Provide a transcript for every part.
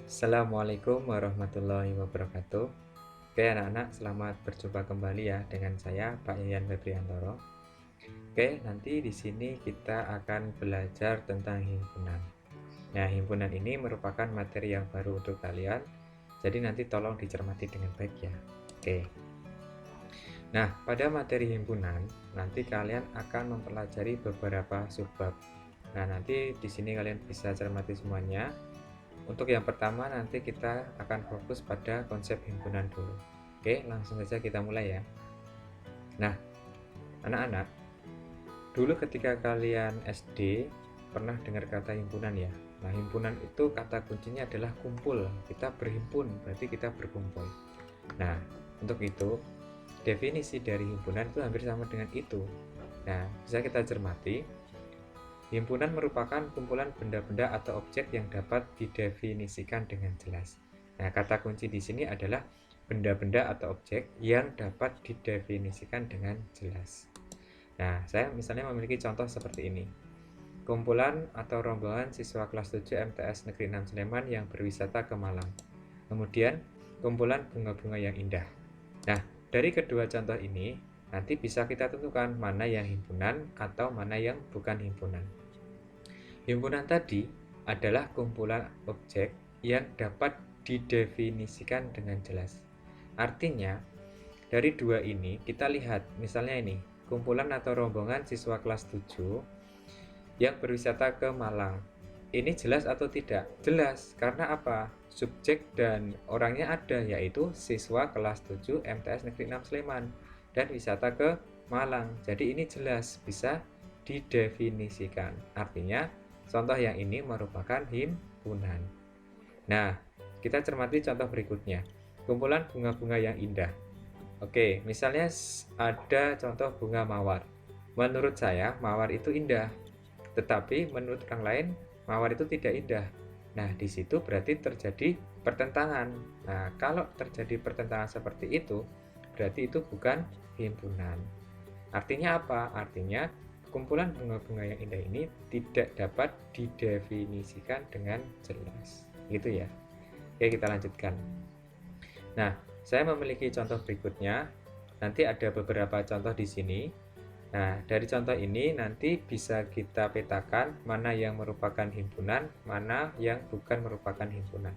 Assalamualaikum warahmatullahi wabarakatuh. Oke anak-anak, selamat berjumpa kembali ya dengan saya Pak Yayan Febriantoro. Oke, nanti di sini kita akan belajar tentang himpunan. Nah, himpunan ini merupakan materi yang baru untuk kalian, jadi nanti tolong dicermati dengan baik ya. Oke. Nah, pada materi himpunan, nanti kalian akan mempelajari beberapa subbab. Nah, nanti di sini kalian bisa cermati semuanya. Untuk yang pertama nanti kita akan fokus pada konsep himpunan dulu. Oke, langsung saja kita mulai ya. Nah, anak-anak, dulu ketika kalian SD pernah dengar kata himpunan ya. Nah, himpunan itu kata kuncinya adalah kumpul. Kita berhimpun, berarti kita berkumpul. Nah, untuk itu definisi dari himpunan itu hampir sama dengan itu. Nah, bisa kita cermati. Himpunan merupakan kumpulan benda-benda atau objek yang dapat didefinisikan dengan jelas. Nah, kata kunci di sini adalah benda-benda atau objek yang dapat didefinisikan dengan jelas. Nah, saya misalnya memiliki contoh seperti ini. Kumpulan atau rombongan siswa kelas 7 MTS Negeri 6 Sleman yang berwisata ke Malang. Kemudian, kumpulan bunga-bunga yang indah. Nah, dari kedua contoh ini, nanti bisa kita tentukan mana yang himpunan atau mana yang bukan himpunan. Himpunan tadi adalah kumpulan objek yang dapat didefinisikan dengan jelas. Artinya, dari dua ini kita lihat, misalnya ini, kumpulan atau rombongan siswa kelas 7 yang berwisata ke Malang. Ini jelas atau tidak? Jelas, karena apa? Subjek dan orangnya ada, yaitu siswa kelas 7 MTS Negeri 6 Sleman dan wisata ke Malang. Jadi ini jelas, bisa didefinisikan. Artinya, contoh yang ini merupakan himpunan. Nah, kita cermati contoh berikutnya. Kumpulan bunga-bunga yang indah. Oke, misalnya ada contoh bunga mawar. Menurut saya, mawar itu indah. Tetapi menurut orang lain, mawar itu tidak indah. Nah, di situ berarti terjadi pertentangan. Nah, kalau terjadi pertentangan seperti itu, berarti itu bukan himpunan. Artinya apa? Artinya kumpulan bunga-bunga yang indah ini tidak dapat didefinisikan dengan jelas. Gitu ya. Oke, kita lanjutkan. Nah, saya memiliki contoh berikutnya. Nanti ada beberapa contoh di sini. Nah, dari contoh ini nanti bisa kita petakan mana yang merupakan himpunan, mana yang bukan merupakan himpunan.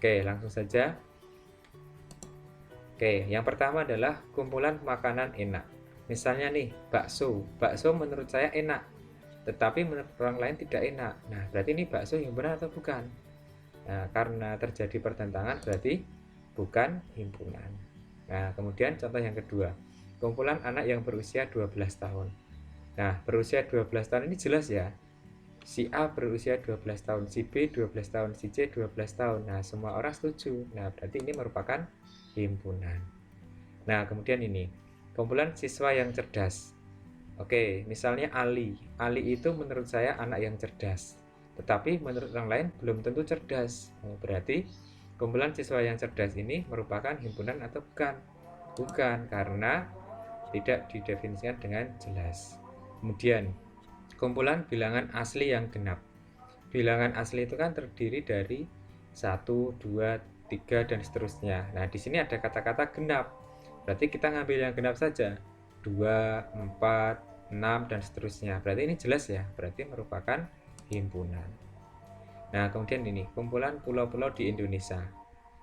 Oke, langsung saja. Oke, yang pertama adalah kumpulan makanan enak. Misalnya nih, bakso. Bakso menurut saya enak, tetapi menurut orang lain tidak enak. Nah, berarti ini bakso himpunan atau bukan? Nah, karena terjadi pertentangan berarti bukan himpunan. Nah, kemudian contoh yang kedua. Kumpulan anak yang berusia 12 tahun. Nah, berusia 12 tahun ini jelas ya. Si A berusia 12 tahun, si B 12 tahun, si C 12 tahun. Nah, semua orang setuju. Nah, berarti ini merupakan himpunan. Nah, kemudian ini, kumpulan siswa yang cerdas. Oke, misalnya Ali. Ali itu menurut saya anak yang cerdas. Tetapi menurut orang lain belum tentu cerdas. Berarti kumpulan siswa yang cerdas ini merupakan himpunan atau bukan? Bukan, karena tidak didefinisikan dengan jelas. Kemudian, kumpulan bilangan asli yang genap. Bilangan asli itu kan terdiri dari 1, 2, 3, dan seterusnya. Nah, di sini ada kata-kata genap. Berarti kita ngambil yang genap saja. 2, 4, 6, dan seterusnya. Berarti ini jelas ya, berarti merupakan himpunan. Nah, kemudian ini, kumpulan pulau-pulau di Indonesia.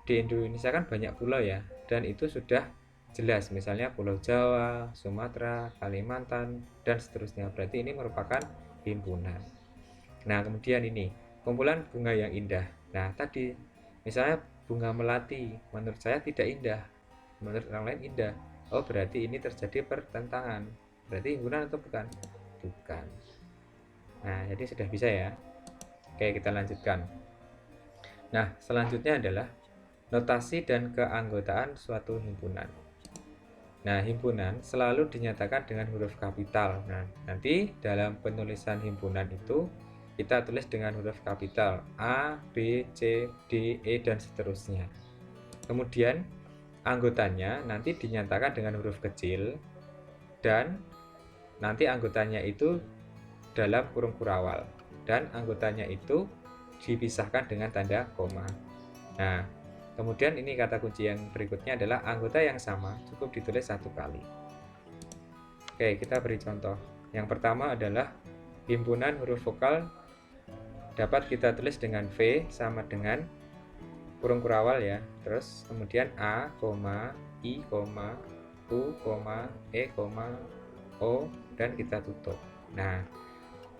Di Indonesia kan banyak pulau ya, dan itu sudah jelas, misalnya Pulau Jawa, Sumatera, Kalimantan, dan seterusnya. Berarti ini merupakan himpunan. Nah, kemudian ini, kumpulan bunga yang indah. Nah, tadi, misalnya bunga melati, menurut saya tidak indah, menurut orang lain indah. Oh, berarti ini terjadi pertentangan. Berarti himpunan atau bukan? Bukan. Nah, jadi sudah bisa ya. Oke, kita lanjutkan. Nah, selanjutnya adalah notasi dan keanggotaan suatu himpunan. Nah, himpunan selalu dinyatakan dengan huruf kapital. Nah, nanti dalam penulisan himpunan itu kita tulis dengan huruf kapital A, B, C, D, E, dan seterusnya. Kemudian anggotanya nanti dinyatakan dengan huruf kecil dan nanti anggotanya itu dalam kurung kurawal dan anggotanya itu dipisahkan dengan tanda koma. Nah, kemudian ini kata kunci yang berikutnya adalah anggota yang sama cukup ditulis 1 kali. Oke, kita beri contoh. Yang pertama adalah himpunan huruf vokal dapat kita tulis dengan V sama dengan kurung kurawal ya. Terus kemudian A, I, U, E, O, dan kita tutup. Nah,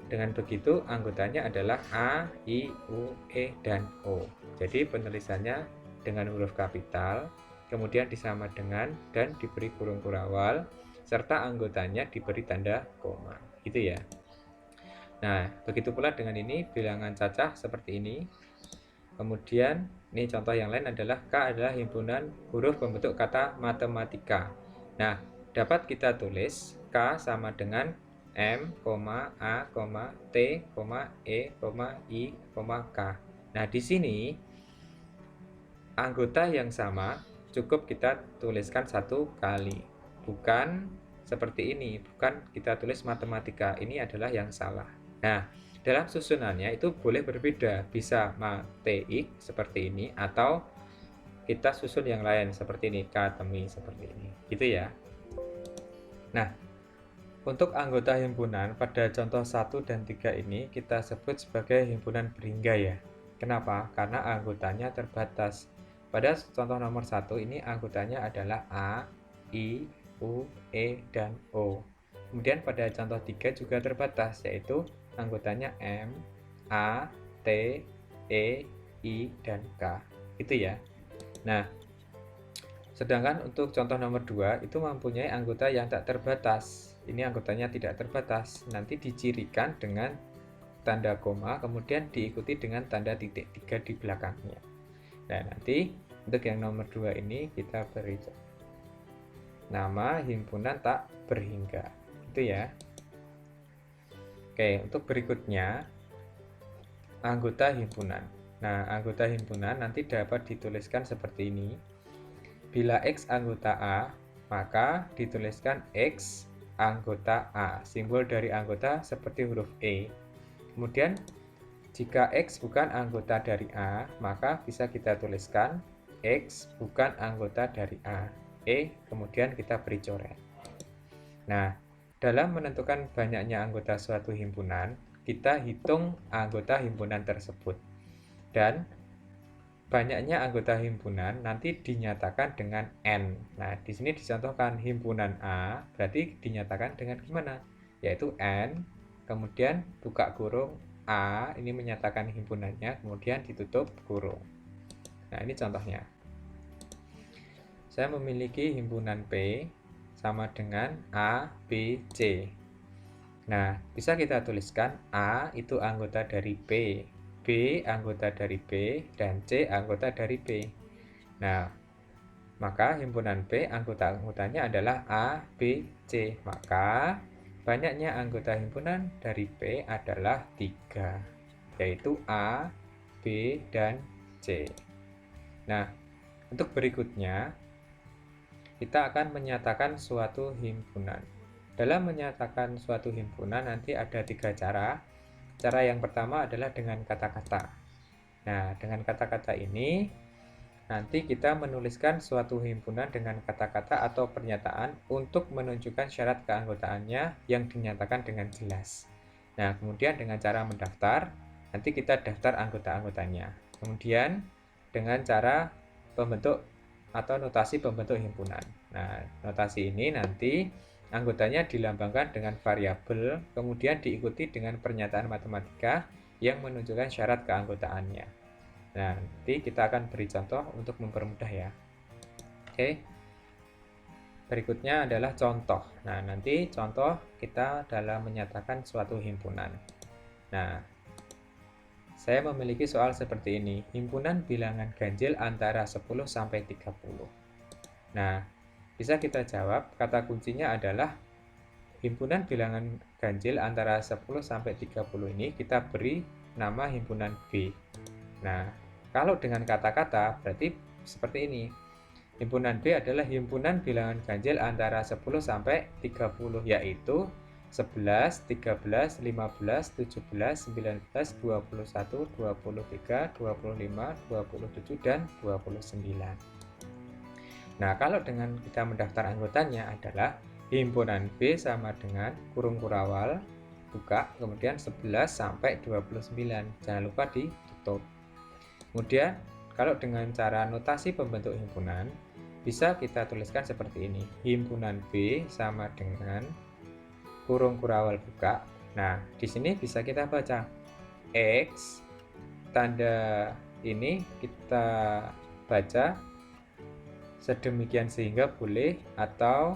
dengan begitu anggotanya adalah A, I, U, E, dan O. Jadi penulisannya dengan huruf kapital, kemudian disama dengan dan diberi kurung kurawal, serta anggotanya diberi tanda koma. Gitu ya. Nah, begitu pula dengan ini bilangan cacah seperti ini. Kemudian, ini contoh yang lain adalah K adalah himpunan huruf pembentuk kata matematika. Nah, dapat kita tulis K sama dengan M, A, T, E, I, K. Nah, di sini anggota yang sama cukup kita tuliskan 1 kali. Bukan seperti ini, bukan kita tulis matematika. Ini adalah yang salah. Nah, dalam susunannya itu boleh berbeda, bisa matematik seperti ini atau kita susun yang lain seperti ini, katemi seperti ini, gitu ya. Nah, untuk anggota himpunan pada contoh 1 dan 3 ini kita sebut sebagai himpunan berhingga ya. Kenapa? Karena anggotanya terbatas. Pada contoh nomor 1 ini anggotanya adalah A, I, U, E, dan O. Kemudian pada contoh 3 juga terbatas, yaitu anggotanya M, A, T, E, I, dan K. Itu ya. Nah, sedangkan untuk contoh nomor 2 itu mempunyai anggota yang tak terbatas. Ini anggotanya tidak terbatas. Nanti dicirikan dengan tanda koma, kemudian diikuti dengan tanda titik 3 di belakangnya. Nah, nanti untuk yang nomor 2 ini kita beri nama himpunan tak berhingga. Itu ya. Oke, untuk berikutnya anggota himpunan. Nah, anggota himpunan nanti dapat dituliskan seperti ini. Bila X anggota A, maka dituliskan X anggota A. Simbol dari anggota seperti huruf E. Kemudian, jika X bukan anggota dari A, maka bisa kita tuliskan X bukan anggota dari A. E, kemudian kita beri coret. Nah, dalam menentukan banyaknya anggota suatu himpunan, kita hitung anggota himpunan tersebut. Dan banyaknya anggota himpunan nanti dinyatakan dengan N. Nah, di sini dicontohkan himpunan A, berarti dinyatakan dengan gimana? Yaitu N, kemudian buka kurung A, ini menyatakan himpunannya, kemudian ditutup kurung. Nah, ini contohnya. Saya memiliki himpunan P sama dengan A, B, C. Nah, bisa kita tuliskan A itu anggota dari P, B anggota dari B, dan C anggota dari B. Nah, maka himpunan P anggota-anggotanya adalah A, B, C. Maka banyaknya anggota himpunan dari P adalah 3, yaitu A, B, dan C. Nah, untuk berikutnya kita akan menyatakan suatu himpunan. Dalam menyatakan suatu himpunan nanti ada 3 cara. Cara yang pertama adalah dengan kata-kata. Nah, dengan kata-kata ini nanti kita menuliskan suatu himpunan dengan kata-kata atau pernyataan untuk menunjukkan syarat keanggotaannya yang dinyatakan dengan jelas. Nah, kemudian dengan cara mendaftar, nanti kita daftar anggota-anggotanya. Kemudian dengan cara pembentuk atau notasi pembentuk himpunan. Nah, notasi ini nanti anggotanya dilambangkan dengan variabel, kemudian diikuti dengan pernyataan matematika yang menunjukkan syarat keanggotaannya. Nah, nanti kita akan beri contoh untuk mempermudah ya. Oke. Berikutnya adalah contoh. Nah, nanti contoh kita dalam menyatakan suatu himpunan. Nah, saya memiliki soal seperti ini. Himpunan bilangan ganjil antara 10 sampai 30. Nah, bisa kita jawab, kata kuncinya adalah himpunan bilangan ganjil antara 10 sampai 30 ini kita beri nama himpunan B. Nah, kalau dengan kata-kata berarti seperti ini. Himpunan B adalah himpunan bilangan ganjil antara 10 sampai 30, yaitu 11, 13, 15, 17, 19, 21, 23, 25, 27, dan 29. Nah, kalau dengan kita mendaftar anggotanya adalah himpunan B sama dengan kurung kurawal, buka, kemudian 11 sampai 29. Jangan lupa ditutup. Kemudian, kalau dengan cara notasi pembentuk himpunan, bisa kita tuliskan seperti ini. Himpunan B sama dengan kurung kurawal buka. Nah, di sini bisa kita baca X, tanda ini kita baca sedemikian sehingga boleh, atau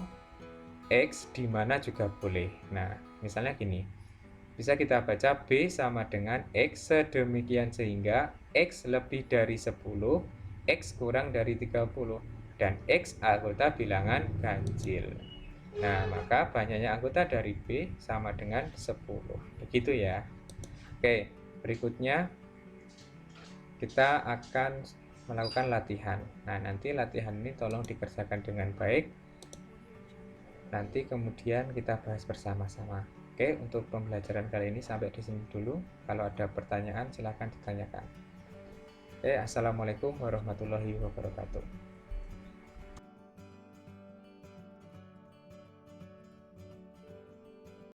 X di mana juga boleh. Nah, misalnya gini, bisa kita baca B sama dengan X sedemikian sehingga X lebih dari 10, X kurang dari 30, dan X anggota bilangan ganjil. Nah, maka banyaknya anggota dari B sama dengan 10. Begitu ya. Oke, berikutnya kita akan melakukan latihan. Nah, nanti latihan ini tolong dikerjakan dengan baik. Nanti kemudian kita bahas bersama-sama. Oke, untuk pembelajaran kali ini sampai di sini dulu. Kalau ada pertanyaan silahkan ditanyakan. Oke, assalamualaikum warahmatullahi wabarakatuh.